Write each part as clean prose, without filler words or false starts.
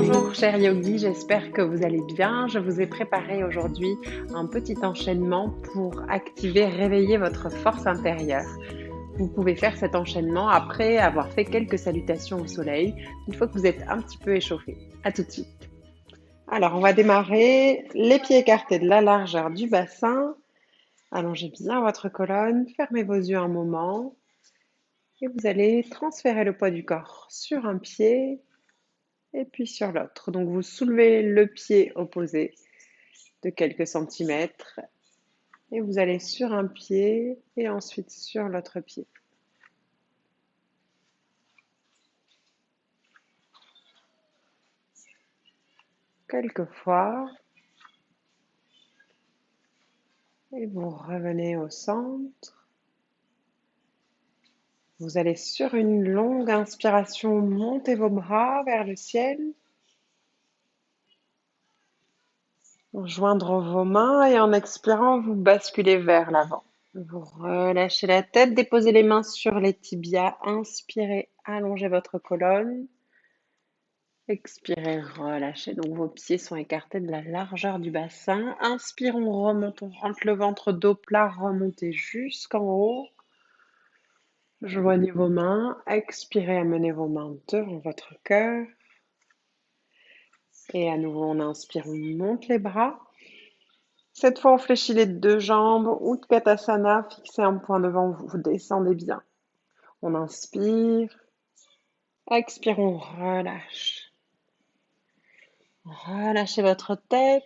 Bonjour chers yogis, j'espère que vous allez bien. Je vous ai préparé aujourd'hui un petit enchaînement pour activer, réveiller votre force intérieure. Vous pouvez faire cet enchaînement après avoir fait quelques salutations au soleil, une fois que vous êtes un petit peu échauffé. À tout de suite. Alors on va démarrer, les pieds écartés de la largeur du bassin. Allongez bien votre colonne, fermez vos yeux un moment et vous allez transférer le poids du corps sur un pied et puis sur l'autre. Donc vous soulevez le pied opposé de quelques centimètres et vous allez sur un pied et ensuite sur l'autre pied. Quelques fois et vous revenez au centre. Vous allez sur une longue inspiration monter vos bras vers le ciel. Joindre vos mains et en expirant, vous basculez vers l'avant. Vous relâchez la tête, déposez les mains sur les tibias, inspirez, allongez votre colonne. Expirez, relâchez. Donc vos pieds sont écartés de la largeur du bassin. Inspire, on remonte, on rentre le ventre dos plat, remontez jusqu'en haut. Joignez vos mains, expirez, amenez vos mains devant votre cœur. Et à nouveau, on inspire, on monte les bras. Cette fois, on fléchit les deux jambes, Utkatasana, fixez un point devant vous, vous descendez bien. On inspire, expire, on relâche. Relâchez votre tête.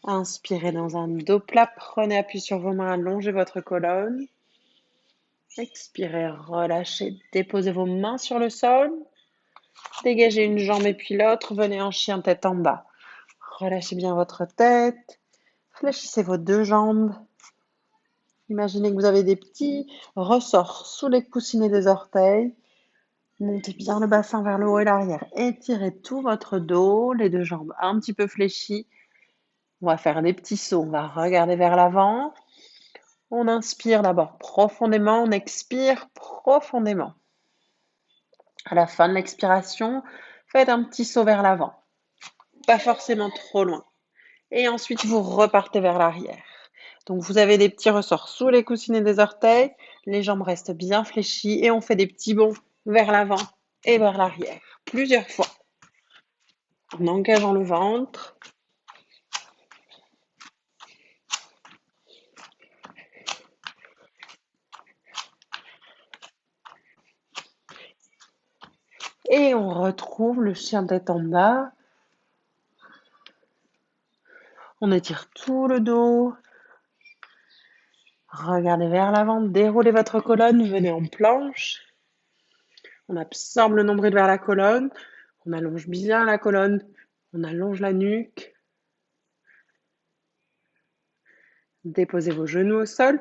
Inspirez dans un dos plat, prenez appui sur vos mains, allongez votre colonne. Expirez, relâchez, déposez vos mains sur le sol. Dégagez une jambe et puis l'autre, venez en chien tête en bas. Relâchez bien votre tête. Fléchissez vos deux jambes. Imaginez que vous avez des petits ressorts sous les coussinets des orteils. Montez bien le bassin vers le haut et l'arrière. Étirez tout votre dos, les deux jambes un petit peu fléchies. On va faire des petits sauts. On va regarder vers l'avant. On inspire d'abord profondément, on expire profondément. À la fin de l'expiration, faites un petit saut vers l'avant. Pas forcément trop loin. Et ensuite, vous repartez vers l'arrière. Donc, vous avez des petits ressorts sous les coussinets des orteils. Les jambes restent bien fléchies et on fait des petits bonds vers l'avant et vers l'arrière. Plusieurs fois. En engageant le ventre. Et on retrouve le chien tête en bas. On étire tout le dos. Regardez vers l'avant, déroulez votre colonne, venez en planche. On absorbe le nombril vers la colonne. On allonge bien la colonne. On allonge la nuque. Déposez vos genoux au sol.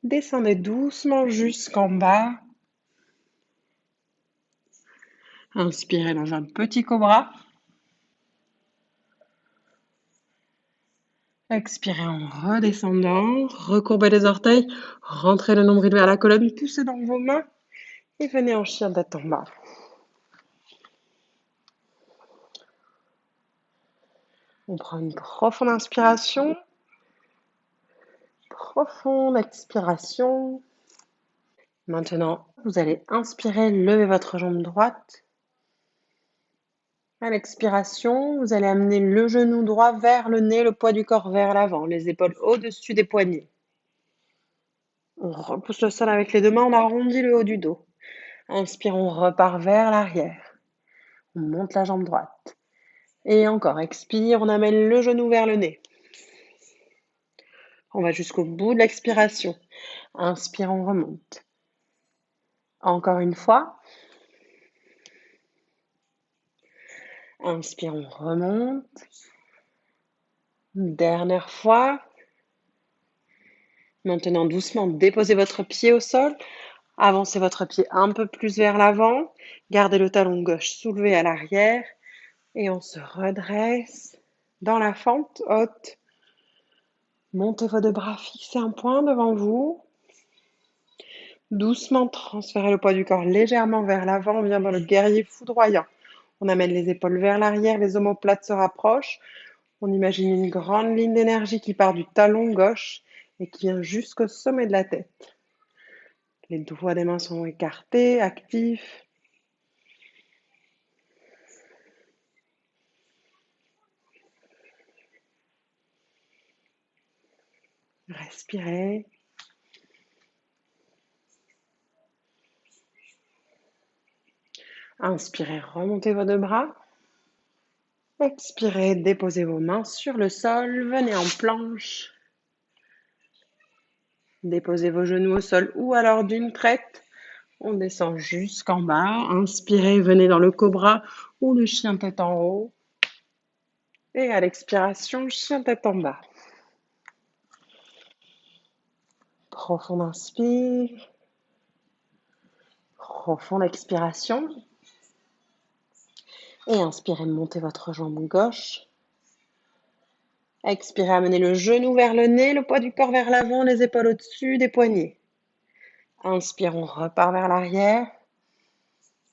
Descendez doucement jusqu'en bas. Inspirez dans un petit cobra. Expirez en redescendant. Recourbez les orteils. Rentrez le nombril vers la colonne. Poussez dans vos mains. Et venez en chien tête en bas. On prend une profonde inspiration. Profonde expiration. Maintenant, vous allez inspirer, lever votre jambe droite. À l'expiration, vous allez amener le genou droit vers le nez, le poids du corps vers l'avant, les épaules au-dessus des poignets. On repousse le sol avec les deux mains, on arrondit le haut du dos. Inspire, on repart vers l'arrière. On monte la jambe droite. Et encore, expire, on amène le genou vers le nez. On va jusqu'au bout de l'expiration. Inspire, on remonte. Encore une fois. Inspire, on remonte. Une dernière fois. Maintenant, doucement, déposez votre pied au sol. Avancez votre pied un peu plus vers l'avant. Gardez le talon gauche soulevé à l'arrière. Et on se redresse dans la fente haute. Montez vos deux bras, fixez un point devant vous. Doucement, transférez le poids du corps légèrement vers l'avant. On vient dans le guerrier foudroyant. On amène les épaules vers l'arrière, les omoplates se rapprochent. On imagine une grande ligne d'énergie qui part du talon gauche et qui vient jusqu'au sommet de la tête. Les doigts des mains sont écartés, actifs. Respirez. Inspirez, remontez vos deux bras. Expirez, déposez vos mains sur le sol, venez en planche. Déposez vos genoux au sol ou alors d'une traite. On descend jusqu'en bas. Inspirez, venez dans le cobra ou le chien tête en haut. Et à l'expiration, chien tête en bas. Profonde inspire. Profonde expiration. Et inspirez, montez votre jambe gauche. Expirez, amenez le genou vers le nez, le poids du corps vers l'avant, les épaules au-dessus des poignets. Inspire, on repart vers l'arrière.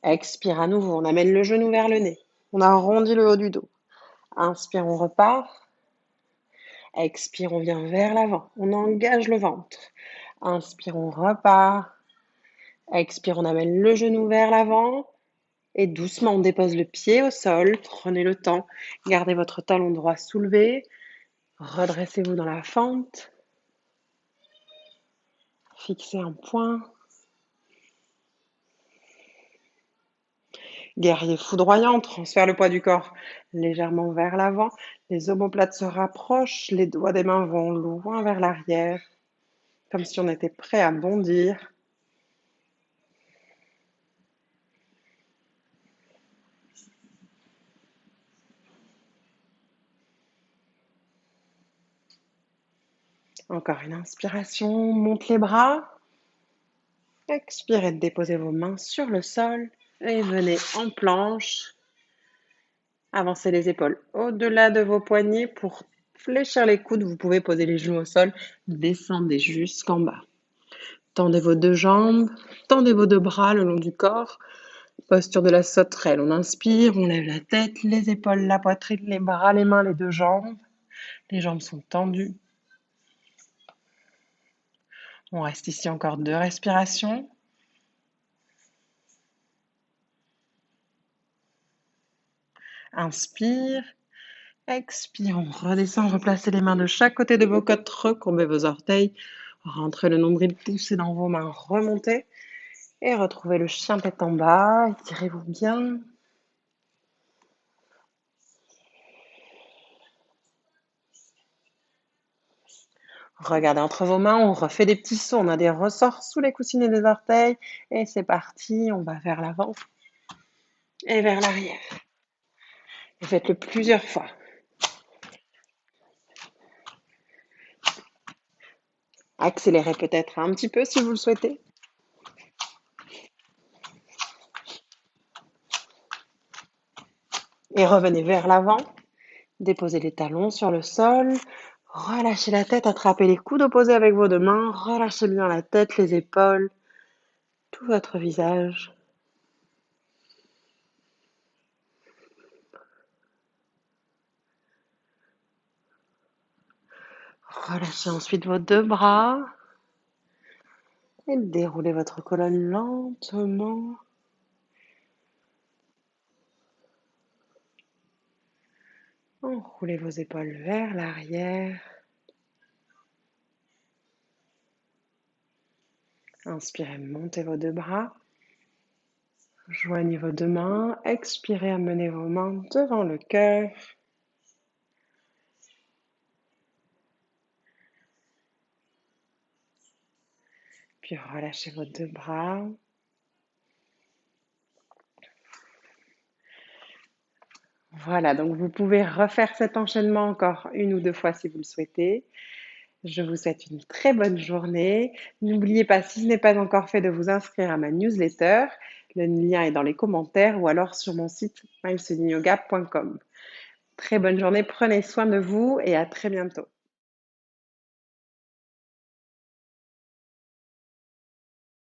Expire à nouveau, on amène le genou vers le nez. On arrondit le haut du dos. Inspire, on repart. Expire, on vient vers l'avant. On engage le ventre. Inspire, on repart. Expire, on amène le genou vers l'avant. Et doucement, on dépose le pied au sol. Prenez le temps. Gardez votre talon droit soulevé. Redressez-vous dans la fente. Fixez un point. Guerrier foudroyant, on transfère le poids du corps légèrement vers l'avant. Les omoplates se rapprochent, les doigts des mains vont loin vers l'arrière, comme si on était prêt à bondir. Encore une inspiration, monte les bras. Expirez, déposez vos mains sur le sol et venez en planche. Avancez les épaules au-delà de vos poignets pour fléchir les coudes. Vous pouvez poser les genoux au sol, descendez jusqu'en bas. Tendez vos deux jambes, tendez vos deux bras le long du corps. Posture de la sauterelle. On inspire, on lève la tête, les épaules, la poitrine, les bras, les mains, les deux jambes. Les jambes sont tendues. On reste ici encore 2 respirations. Inspire, expire, on redescend, replacez les mains de chaque côté de vos côtes, recourbez vos orteils, rentrez le nombril poussé dans vos mains, remontez et retrouvez le chien tête en bas, étirez-vous bien. Regardez entre vos mains, on refait des petits sauts, on a des ressorts sous les coussinets des orteils et c'est parti, on va vers l'avant et vers l'arrière. Et faites-le plusieurs fois. Accélérez peut-être un petit peu si vous le souhaitez. Et revenez vers l'avant. Déposez les talons sur le sol. Relâchez la tête, attrapez les coudes opposés avec vos deux mains. Relâchez bien la tête, les épaules, tout votre visage. Relâchez ensuite vos deux bras. Et déroulez votre colonne lentement. Enroulez vos épaules vers l'arrière. Inspirez, montez vos deux bras. Joignez vos deux mains. Expirez, amenez vos mains devant le cœur. Puis relâchez vos deux bras. Voilà, donc vous pouvez refaire cet enchaînement encore 1 ou 2 fois si vous le souhaitez. Je vous souhaite une très bonne journée. N'oubliez pas, si ce n'est pas encore fait, de vous inscrire à ma newsletter. Le lien est dans les commentaires ou alors sur mon site mindsetyoga.com. Très bonne journée, prenez soin de vous et à très bientôt.